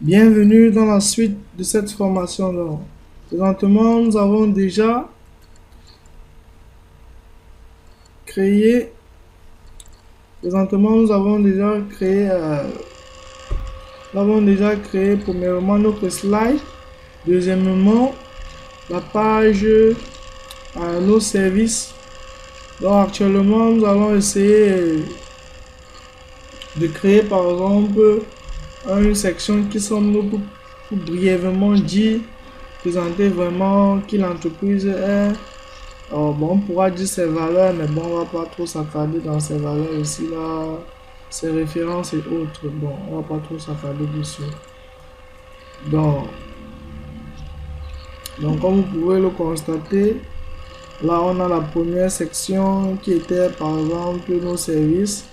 Bienvenue dans la suite de cette formation. Donc, présentement, nous avons déjà créé. Présentement, nous avons déjà créé premièrement notre slide. Deuxièmement, la page nos services. Donc actuellement, nous allons essayer de créer par exemple une section qui semble pour brièvement dire, présenter vraiment qui l'entreprise est. Bon, on pourra dire ses valeurs, mais bon, on va pas trop s'attarder dans ses valeurs ici, là, ses références et autres. Bon, on va pas trop s'attarder dessus. Donc, comme vous pouvez le constater, là, on a la première section qui était, par exemple, nos services.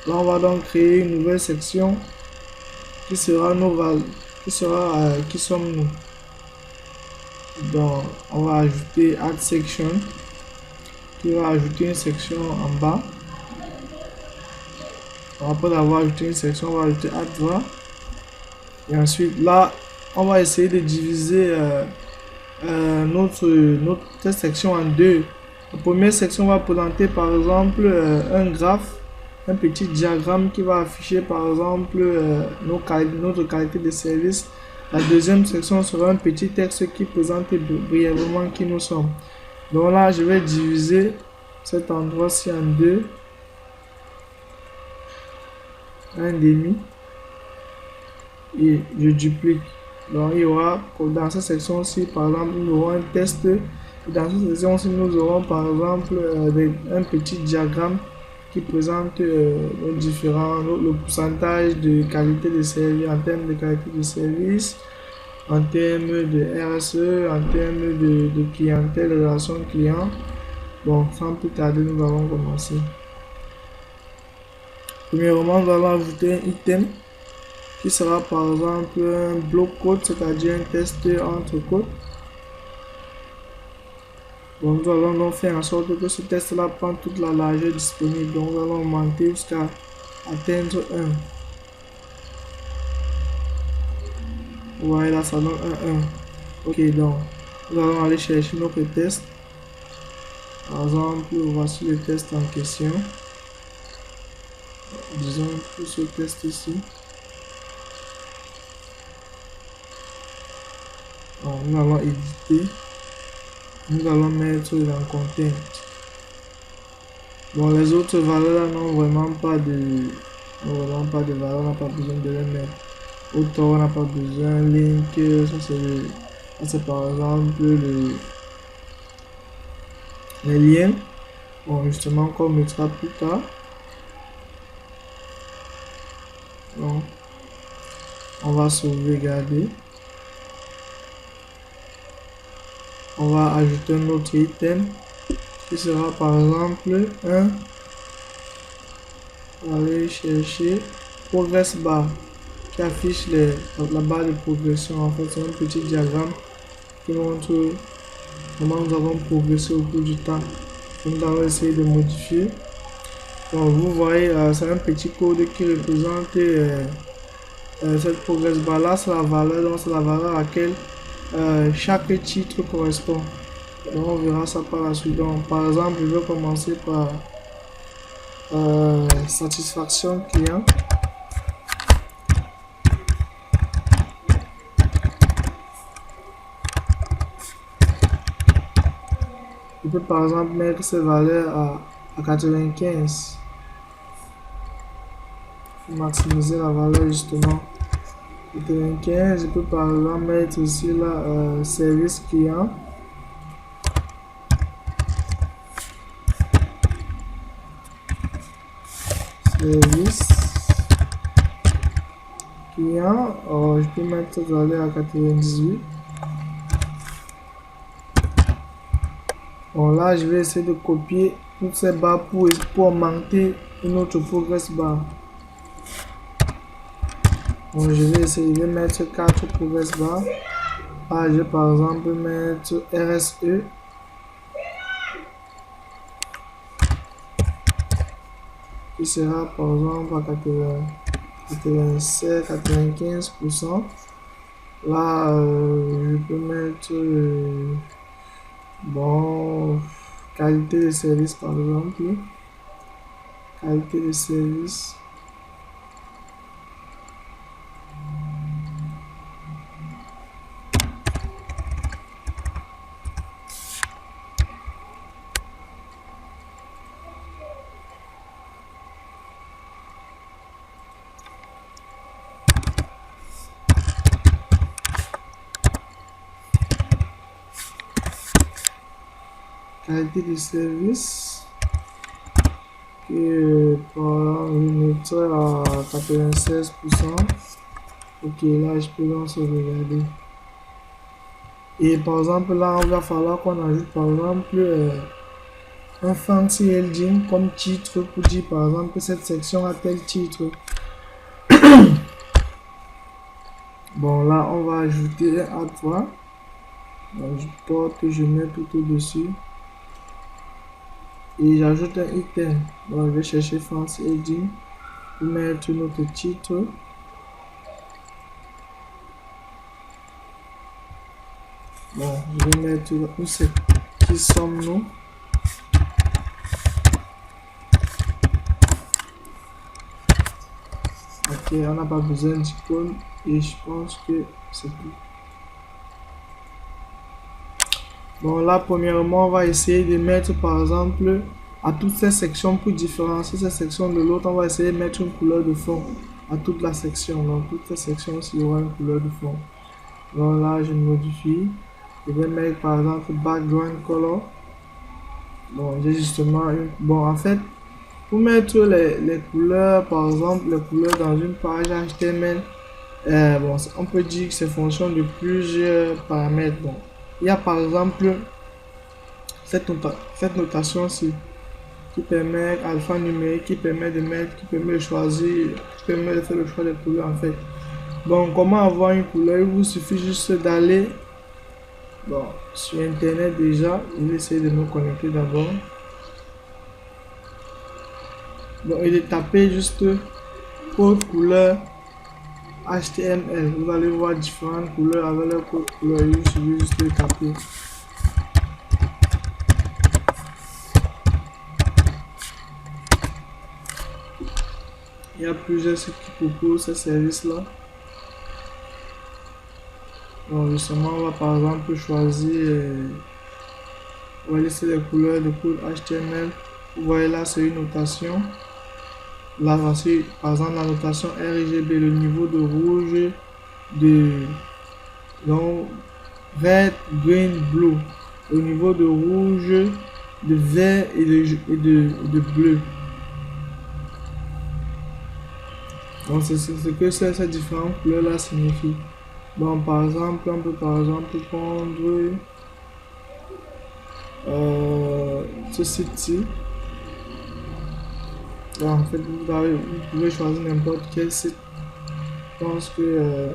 Là, on va donc créer une nouvelle section qui sera nos valeurs, qui sommes-nous. Donc, on va ajouter Add Section, qui va ajouter une section en bas. Après avoir ajouté une section, on va ajouter Add Draw. Et ensuite, là, on va essayer de diviser notre section en deux. La première section va présenter par exemple un graphe, un petit diagramme qui va afficher par exemple notre qualité de service. La deuxième section sera un petit texte qui présente brièvement qui nous sommes. Donc là, je vais diviser cet endroit-ci en deux. Un demi. Et je duplique. Donc il y aura dans cette section-ci, par exemple, nous aurons un test. Et dans cette section-ci, nous aurons par exemple un petit diagramme qui présente le pourcentage de qualité de service en termes de qualité de service, en termes de RSE, en termes de clientèle, de relation client. Bon, sans plus tarder, nous allons commencer. Premièrement, nous allons ajouter un item qui sera par exemple un bloc code, c'est-à-dire un test entre codes. Donc nous allons donc faire en sorte que ce test là prend toute la largeur disponible. Donc nous allons augmenter jusqu'à atteindre 1. Voilà, ça donne 1. Ok, donc nous allons aller chercher notre test. Par exemple, voici le test en question. Disons que ce test ici. Alors, nous allons éditer. Nous allons mettre dans content. Bon, les autres valeurs n'ont vraiment pas de valeur, on n'a pas besoin de les mettre. Autant on n'a pas besoin. Link, ça c'est par exemple les liens. Bon, justement, qu'on mettra plus tard. Donc, on va sauvegarder. On va ajouter un autre item qui sera par exemple un. On va aller chercher progress bar qui affiche la barre de progression. En fait, c'est un petit diagramme qui montre comment nous avons progressé au cours du temps. Nous allons essayer de modifier. Donc, vous voyez, c'est un petit code qui représente cette progress bar là, c'est la valeur, donc c'est la valeur à laquelle chaque titre correspond. Donc on verra ça par la suite. Donc par exemple, je vais commencer par satisfaction client. Je peux par exemple mettre ces valeurs à 95. Maximiser la valeur justement. 95, je peux par exemple mettre ici là service client. Service client, je peux mettre cette valeur à 98. Bon, là je vais essayer de copier toutes ces barres pour augmenter une autre progress bar. Bon, je vais essayer de mettre 4 progress bar. Là je vais par exemple mettre RSE. Qui sera par exemple à 96, 95%. Là, je peux mettre bon, qualité de service par exemple. Qualité de service. Qualité de service. Et par exemple, je mettrai à 96%. Ok, là, je peux lancer regarder. Et par exemple, là, il va falloir qu'on ajoute par exemple un fancy heading comme titre pour dire par exemple que cette section a tel titre. Bon, là, on va ajouter un A3. Donc, je porte, je mets tout au-dessus. Et j'ajoute un item. Donc, je vais chercher fancy heading pour mettre notre titre. Bon, je vais mettre où c'est, qui sommes-nous. Ok, on n'a pas besoin d'icône et je pense que c'est tout. Bon, là, premièrement, on va essayer de mettre par exemple à toutes ces sections pour différencier ces sections de l'autre. On va essayer de mettre une couleur de fond à toute la section. Donc, toutes ces sections, il y aura une couleur de fond. Donc, là, je modifie. Je vais mettre par exemple background color. Bon, j'ai justement une. Bon, en fait, pour mettre les couleurs, par exemple, les couleurs dans une page HTML, bon, on peut dire que c'est fonction de plusieurs paramètres. Bon, il y a par exemple cette notation-ci qui permet alphanumérique, qui permet de mettre, qui permet de choisir, qui permet de faire le choix des couleurs en fait. Bon, comment avoir une couleur? Il vous suffit juste d'aller sur internet déjà. Je vais essayer de me connecter d'abord. Bon, et de taper juste code couleur HTML. Vous allez voir différentes couleurs avec leur code couleur. Il vous suffit juste de taper. Il y a plusieurs sites qui proposent ce service-là. Donc justement, on va par exemple choisir, on va laisser les couleurs de code HTML. Vous voyez là, c'est une notation. Là, voici par exemple la notation RGB, le niveau de rouge, donc red, green, blue. Au niveau de rouge, de vert et de bleu. Donc c'est ce que ces différentes couleurs là signifient. Donc par exemple, on peut par exemple prendre ce site-ci. En fait, vous pouvez choisir n'importe quel site. Je pense que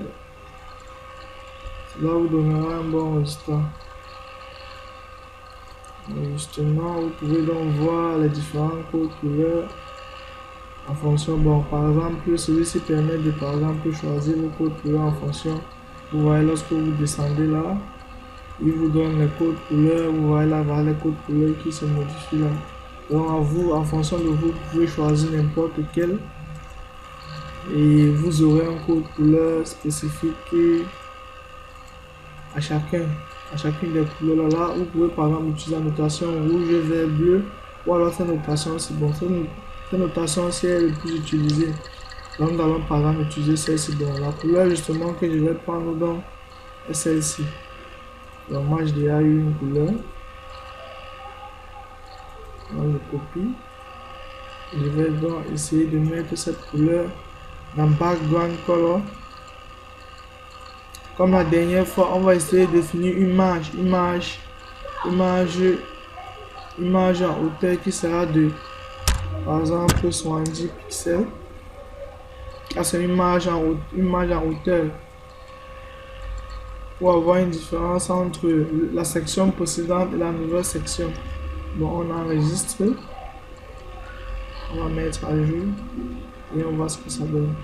cela vous donnera un bon résultat. Et justement, vous pouvez donc voir les différentes couleurs en fonction. Bon, par exemple, celui-ci permet de par exemple choisir vos codes couleurs en fonction. Vous voyez, lorsque vous descendez là, il vous donne les codes couleurs. Vous voyez là, les codes couleurs qui se modifient là. Donc à vous, en fonction de vous, vous pouvez choisir n'importe quel et vous aurez un code couleur spécifique à chacune des couleurs là. Vous pouvez par exemple utiliser la notation rouge, vert, bleu ou alors cette notation, c'est bon, cette notation c'est elle le plus utilisée. Donc nous allons par exemple utiliser celle-ci. Bon, la couleur justement que je vais prendre donc est celle-ci. Donc moi j'ai déjà eu une couleur. Donc je copie. Je vais donc essayer de mettre cette couleur dans background color. Comme la dernière fois, on va essayer de définir une image en hauteur qui sera de par exemple 70 pixels. C'est une image en hauteur pour avoir une différence entre la section précédente et la nouvelle section. Bon, on enregistre. On va mettre à jour et on voit ce que ça donne.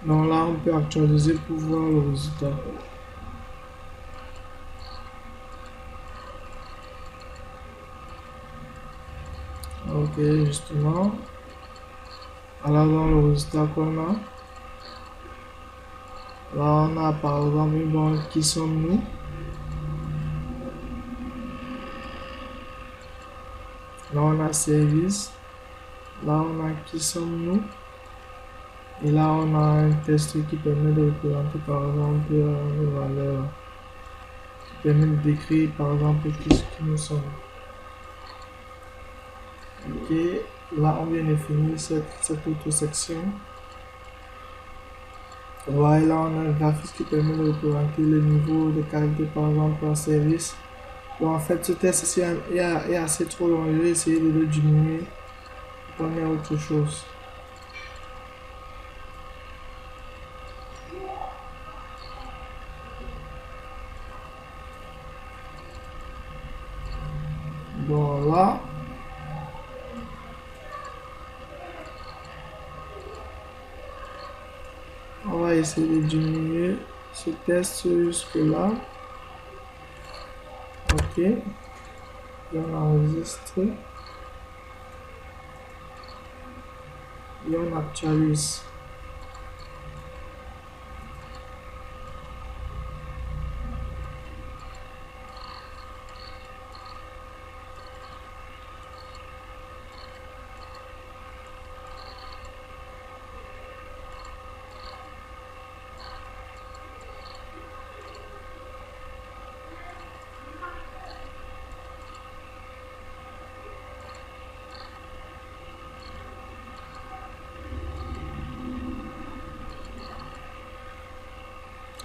Donc là, on peut actualiser pour voir le résultat. Ok, justement. Alors, dans le résultat qu'on a, là, on a par exemple une banque qui sommes-nous. Là, on a service. Là, on a qui sommes-nous. Et là, on a un test qui permet de représenter par exemple une valeur, qui permet de décrire par exemple qui nous sommes. Ok, là, on vient de finir cette autre section. Voilà, là, on a un graphique qui permet de représenter le niveau de qualité par exemple en service. Bon, en fait, ce test ici est assez trop long. Je vais essayer de le diminuer pour donner autre chose. Bon, là, on va essayer de diminuer ce test jusque là. Ok, et on enregistre et on actualise.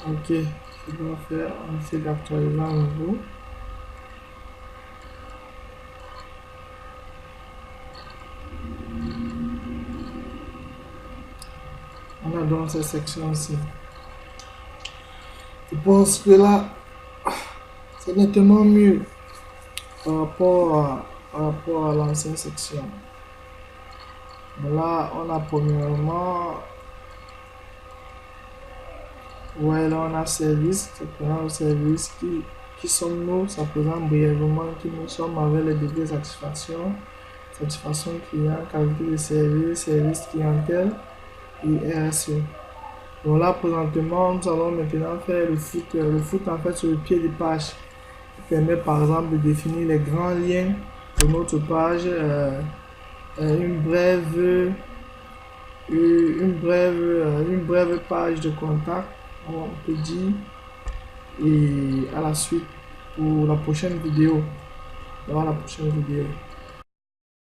Ok, ce qu'on va faire, on essaie d'actualiser à nouveau. On a donc cette section-ci. Je pense que là, c'est nettement mieux par rapport à l'ancienne section. Là, on a premièrement, ouais, là on a service, ça présente le service qui sommes-nous, ça présente brièvement qui nous sommes avec les degrés de satisfaction, satisfaction client, qualité de service, service clientèle et RSE. Donc là, présentement, nous allons maintenant faire le foot. Le foot, en fait, sur le pied de page, qui permet par exemple de définir les grands liens de notre page, une brève page de contact, on peut dire, et à la suite pour la prochaine vidéo. Dans la prochaine vidéo.